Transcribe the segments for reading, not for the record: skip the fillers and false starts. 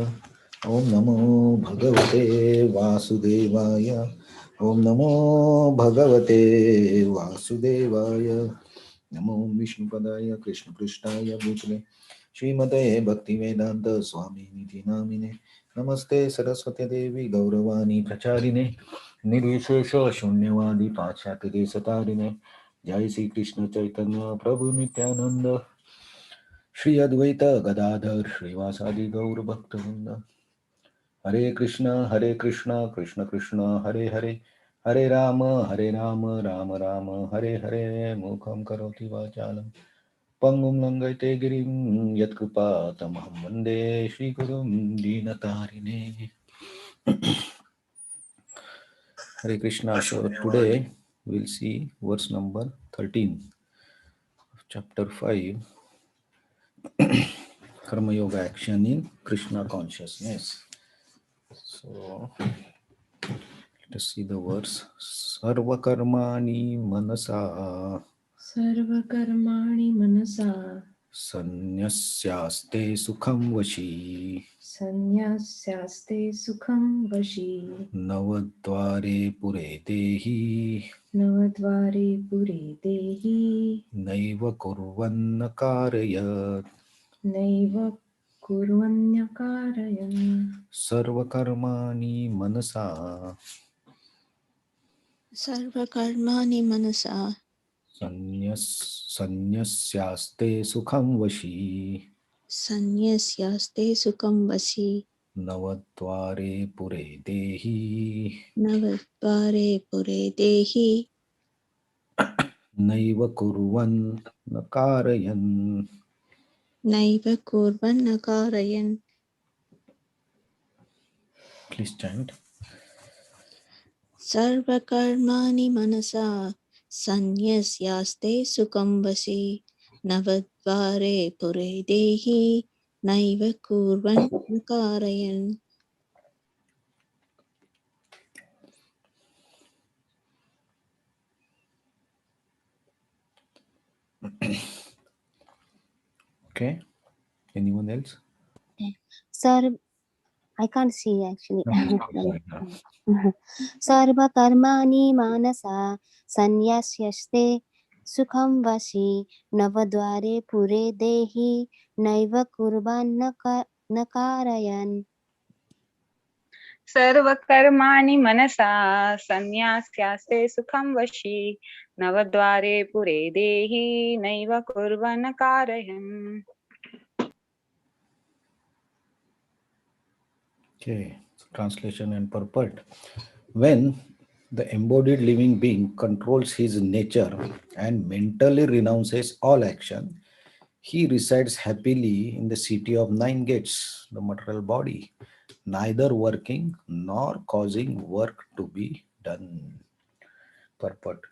Om Namo Bhagavate Vasudevaya. Om Namo Bhagavate Vasudevaya. Namo Vishnupadaya Krishna Krishnaya Bhutale Srimate Bhaktivedanta Swami Niti Namine Namaste Saraswati Devi Gauravani Pracharine Nirvishesha Shunyavadi Pachatade Satarine Jai Sri Krishna Chaitanya Prabhu Nityananda Shri Advaita Gadadhar Srivasadi Gaur Bhaktivinoda Hare Krishna, Krishna Krishna, Hare Hare, Hare Rama, Rama Rama, Hare Hare, Mukham Karoti Vachalam, Pangum Langaite Girim, Yatkrupa Tamaham Vande, Shri Gurum Dinatarine. Hare Krishna. So today we'll see verse number 13 of chapter 5, Karma Yoga Action in Krishna Consciousness. So let us see the verse. Sarva karmani manasa Sarvakarmani manasa sannyasaste sukham vashi sannyasaste sukham vashi navadvare pure dehi navadvare pure dehi naiva kurvanna karayat naiva kurvanyakarayan. sarva karmani manasa Sarvakarmani manasa sannyasaste sukham vashi sanyasyaste sukam vasi navadvare pure dehi navadvare pure dehi naiva kurvanna karayan. naiva kurvanakarayan. Please chant. Sarvakarmani manasa sanyasyaste sukam vasi navadvare pure dehi naiva kurvanakarayan. Okay. Anyone else? Sir, I can't see actually. No, please go ahead. Sarva karmani manasa sanyasyaste sukham vasi navadvare pure dehi naiva kurvan nakarayan. सर्वकर्माणि मनसा सन्न्यास्यास्ते सुखं वशी नवद्वारे पुरे देहि नैव कुर्वन् कारयन्. Okay. So translation and purport. When the embodied living being controls his nature and mentally renounces all action, he resides happily in the city of nine gates, the material body, neither working nor causing work to be done. Purport.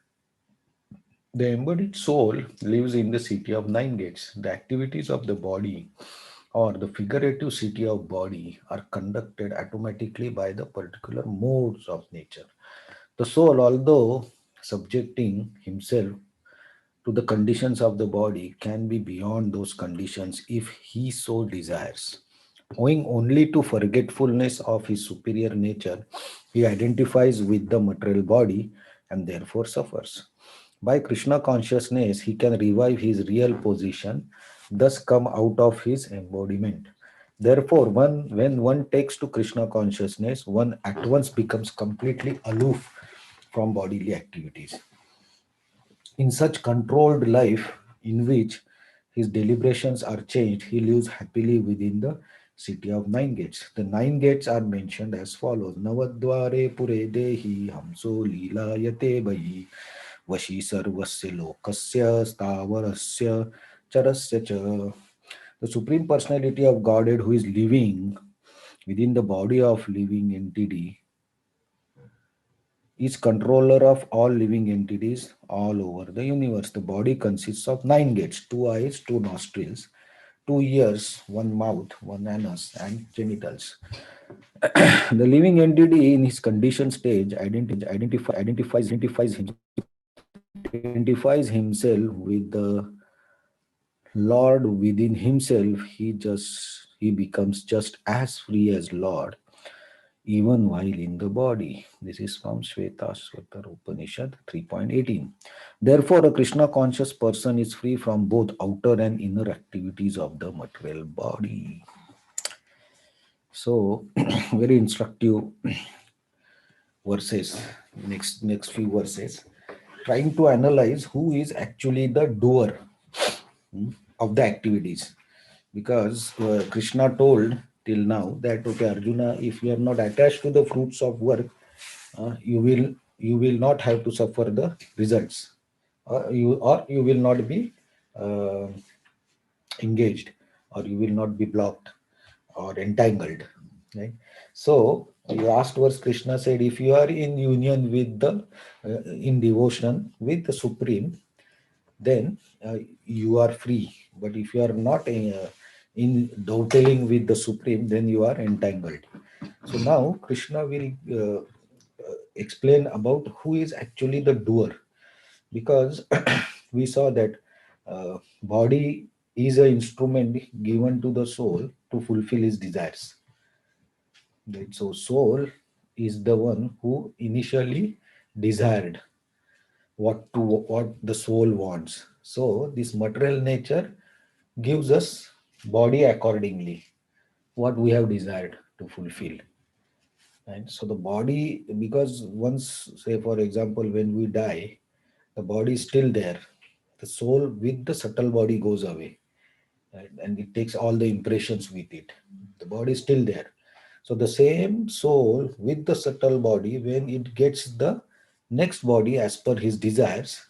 The embodied soul lives in the city of nine gates. The activities of the body or the figurative city of body are conducted automatically by the particular modes of nature. The soul, although subjecting himself to the conditions of the body, can be beyond those conditions if he so desires. Owing only to forgetfulness of his superior nature, he identifies with the material body and therefore suffers. By Krishna consciousness, he can revive his real position, thus come out of his embodiment. Therefore, when one takes to Krishna consciousness, one at once becomes completely aloof from bodily activities. In such controlled life, in which his deliberations are changed, he lives happily within the city of nine gates. The nine gates are mentioned as follows: Navadvare pure dehi hamso lila yate bayi vashi sarvasya lokasya stavarasya charasya cha. The Supreme Personality of Godhead, who is living within the body of living entity, is controller of all living entities all over the universe. The body consists of nine gates: two eyes, two nostrils, two ears, one mouth, one anus, and genitals. The living entity in his conditioned stage identifies himself with the Lord within himself. he becomes just as free as Lord, even while in the body. This is from Shvetashvatar Upanishad 3.18. Therefore, a Krishna conscious person is free from both outer and inner activities of the material body. So, very instructive verses, next few verses, trying to analyze who is actually the doer of the activities. Because Krishna told till now that, okay, Arjuna, if you are not attached to the fruits of work, you will not have to suffer the results, or you will not be uh, engaged, or you will not be blocked or entangled, right? So last verse Krishna said, if you are in union with the in devotion with the Supreme, then you are free. But if you are not in dovetailing with the Supreme, then you are entangled. So now Krishna will explain about who is actually the doer, because we saw that body is an instrument given to the soul to fulfill his desires. Right? So soul is the one who initially desired what the soul wants. So this material nature gives us body accordingly, what we have desired to fulfill. Right? So the body, because once, say for example, when we die, the body is still there. The soul with the subtle body goes away, right? And it takes all the impressions with it. The body is still there. So the same soul with the subtle body, when it gets the next body as per his desires,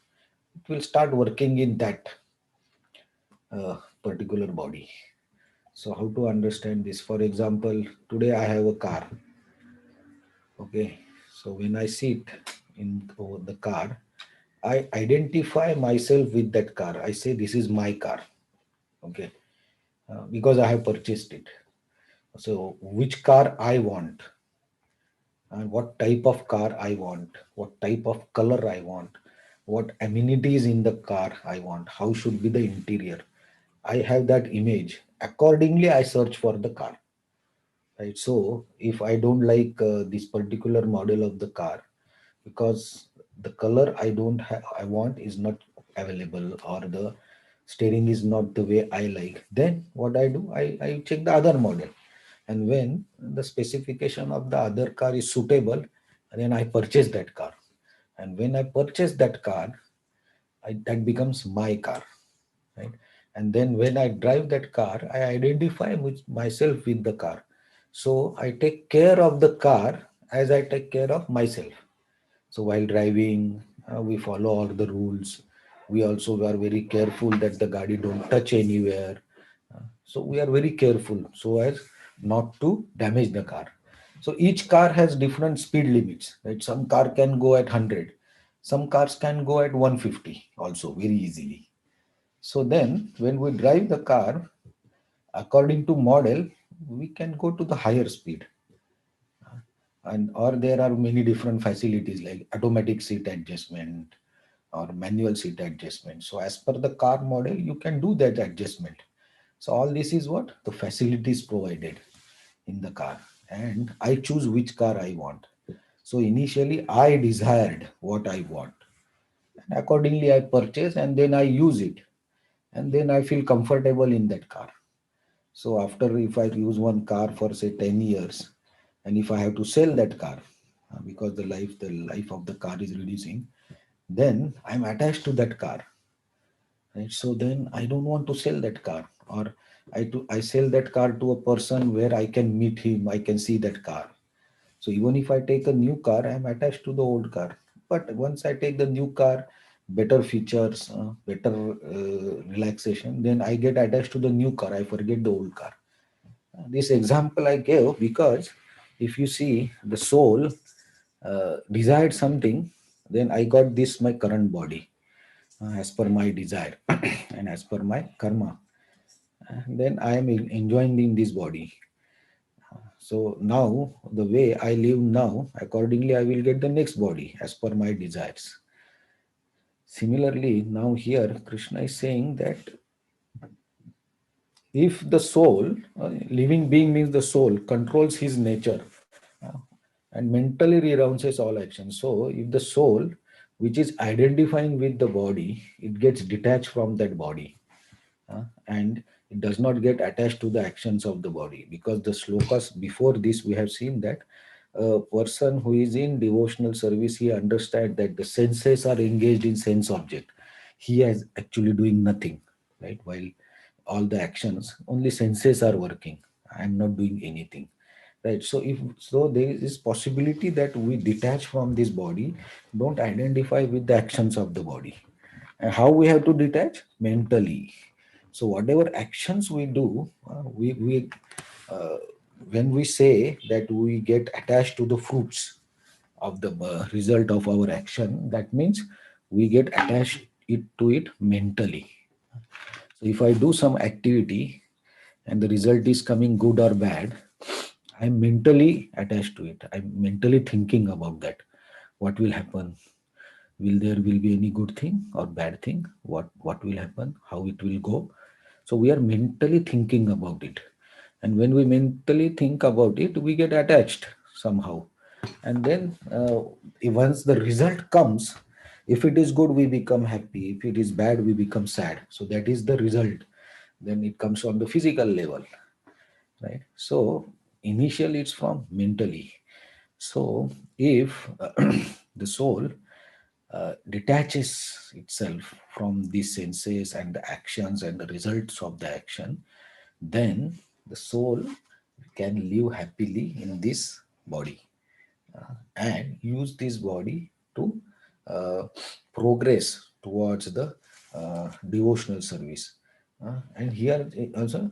it will start working in that particular body. So how to understand this? For example, today I have a car. Okay. So when I sit in the car, I identify myself with that car. I say this is my car. Okay. Because I have purchased it. So which car I want, and what type of car I want, what type of color I want, what amenities in the car I want, how should be the interior. I have that image. Accordingly, I search for the car. Right. So if I don't like this particular model of the car, because the color I want is not available, or the steering is not the way I like, then what I do, I check the other model. And when the specification of the other car is suitable, then I purchase that car. And when I purchase that car, that becomes my car, right? And then when I drive that car, I identify with myself with the car. So I take care of the car as I take care of myself. So while driving, we follow all the rules. We also are very careful that the gadi don't touch anywhere. So we are very careful so as not to damage the car. So each car has different speed limits. Right? Some car can go at 100. Some cars can go at 150 also very easily. So then when we drive the car, according to model, we can go to the higher speed. And or there are many different facilities like automatic seat adjustment or manual seat adjustment. So as per the car model, you can do that adjustment. So all this is what the facilities provided in the car, and I choose which car I want. So initially I desired what I want, and accordingly I purchase, and then I use it, and then I feel comfortable in that car. So after, if I use one car for say 10 years, and if I have to sell that car because the life of the car is reducing, then I'm attached to that car, right? So then I don't want to sell that car, or I sell that car to a person where I can meet him, I can see that car. So even if I take a new car, I'm attached to the old car. But once I take the new car, better features, better relaxation, then I get attached to the new car. I forget the old car. This example I gave because if you see the soul desired something, then I got this my current body as per my desire and as per my karma. Then I am enjoying in this body. So now the way I live now, accordingly I will get the next body as per my desires. Similarly, now here Krishna is saying that if the soul, living being means the soul, controls his nature uh, and mentally renounces all actions. So, if the soul, which is identifying with the body, it gets detached from that body and it does not get attached to the actions of the body, because the slokas before this we have seen that a person who is in devotional service, he understands that the senses are engaged in sense object, he is actually doing nothing, right? While all the actions, only senses are working, I am not doing anything, right? So if so, there is possibility that we detach from this body, don't identify with the actions of the body. And how we have to detach? Mentally. So whatever actions we do, we uh, when we say that we get attached to the fruits of the result of our action, that means we get attached it mentally. So if I do some activity and the result is coming good or bad, I'm mentally attached to it. I'm mentally thinking about that. What will happen? Will be any good thing or bad thing? What will happen? How it will go? So we are mentally thinking about it. And when we mentally think about it, we get attached somehow. And then once the result comes, if it is good, we become happy. If it is bad, we become sad. So that is the result. Then it comes on the physical level, right? So initially it's from mentally. So if the soul detaches itself from these senses and the actions and the results of the action, then the soul can live happily in this body and use this body to uh, progress towards the devotional service. And here also,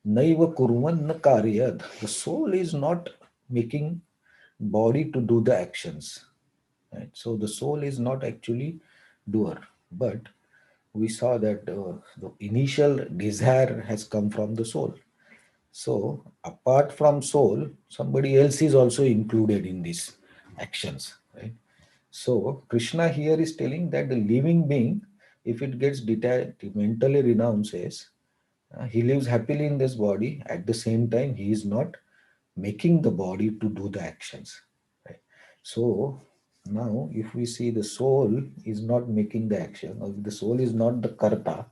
naiva kurvan na karyad. The soul is not making body to do the actions. Right? So the soul is not actually doer, but we saw that the initial desire has come from the soul. So apart from soul, somebody else is also included in these actions, right? So Krishna here is telling that the living being, if it gets detached, mentally renounces, he lives happily in this body. At the same time, he is not making the body to do the actions, right? So now, if we see the soul is not making the action, or the soul is not the karta,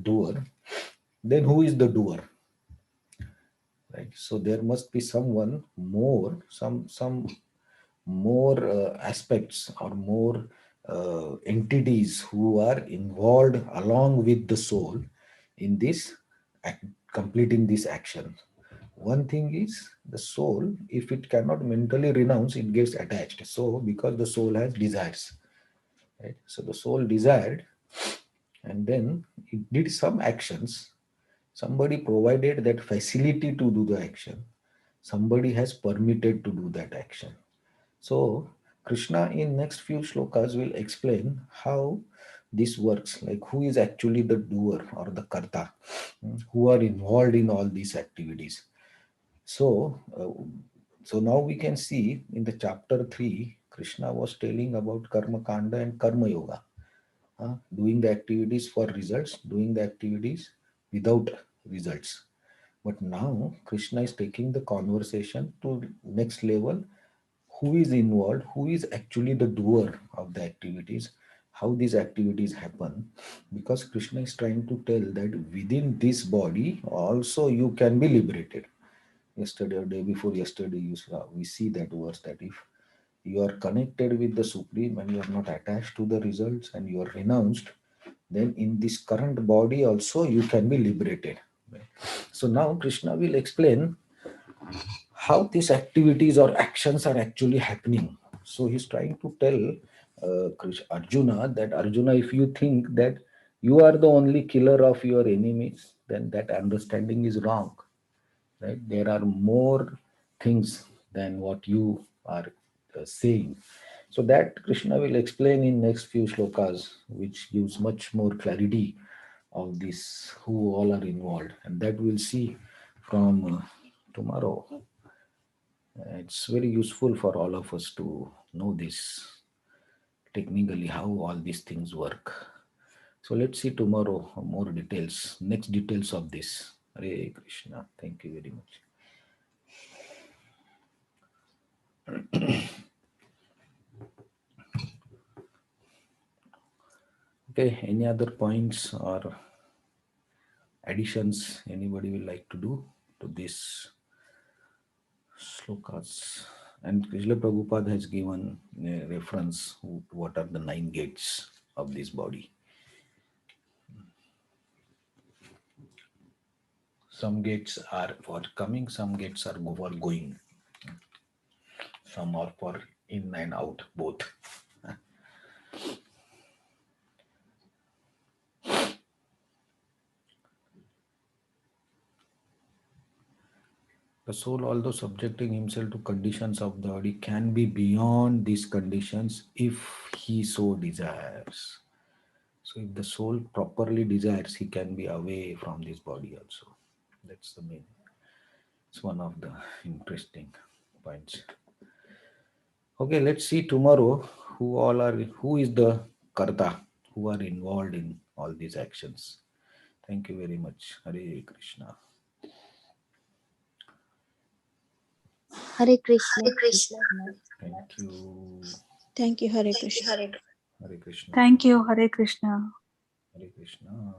doer, then who is the doer? Right? So there must be someone more, some more aspects or more entities who are involved along with the soul in this completing this action. One thing is the soul, if it cannot mentally renounce, it gets attached. So because the soul has desires, right? So the soul desired and then it did some actions. Somebody provided that facility to do the action. Somebody has permitted to do that action. So Krishna in next few shlokas will explain how this works, like who is actually the doer or the karta, who are involved in all these activities. So, so now we can see in the chapter 3, Krishna was telling about karma kanda and karma yoga, doing the activities for results, doing the activities without results. But now Krishna is taking the conversation to next level. Who is involved? Who is actually the doer of the activities? How these activities happen? Because Krishna is trying to tell that within this body also you can be liberated. Yesterday or day before yesterday, we see that verse that if you are connected with the Supreme and you are not attached to the results and you are renounced, then in this current body also you can be liberated. So now Krishna will explain how these activities or actions are actually happening. So he's trying to tell Arjuna that Arjuna, if you think that you are the only killer of your enemies, then that understanding is wrong. Right? There are more things than what you are saying. So that Krishna will explain in next few shlokas, which gives much more clarity of this, who all are involved, and that we'll see from tomorrow. It's very useful for all of us to know this technically how all these things work. So let's see tomorrow more details, next details of this. Hare Krishna. Thank you very much. Okay, any other points or additions anybody will like to do to this slokas? And Krishna Prabhupada has given a reference what are the 9 gates of this body. Some gates are for coming, some gates are for going, some are for in and out, both. The soul, although subjecting himself to conditions of the body, can be beyond these conditions if he so desires. So, if the soul properly desires, he can be away from this body also. That's the main. It's one of the interesting points. Okay, let's see tomorrow who is the karta, who are involved in all these actions. Thank you very much. Hare Krishna. Hare Krishna. Thank you. Thank you, Hare Krishna. Hare Krishna. Thank you. Hare Krishna. Hare Krishna.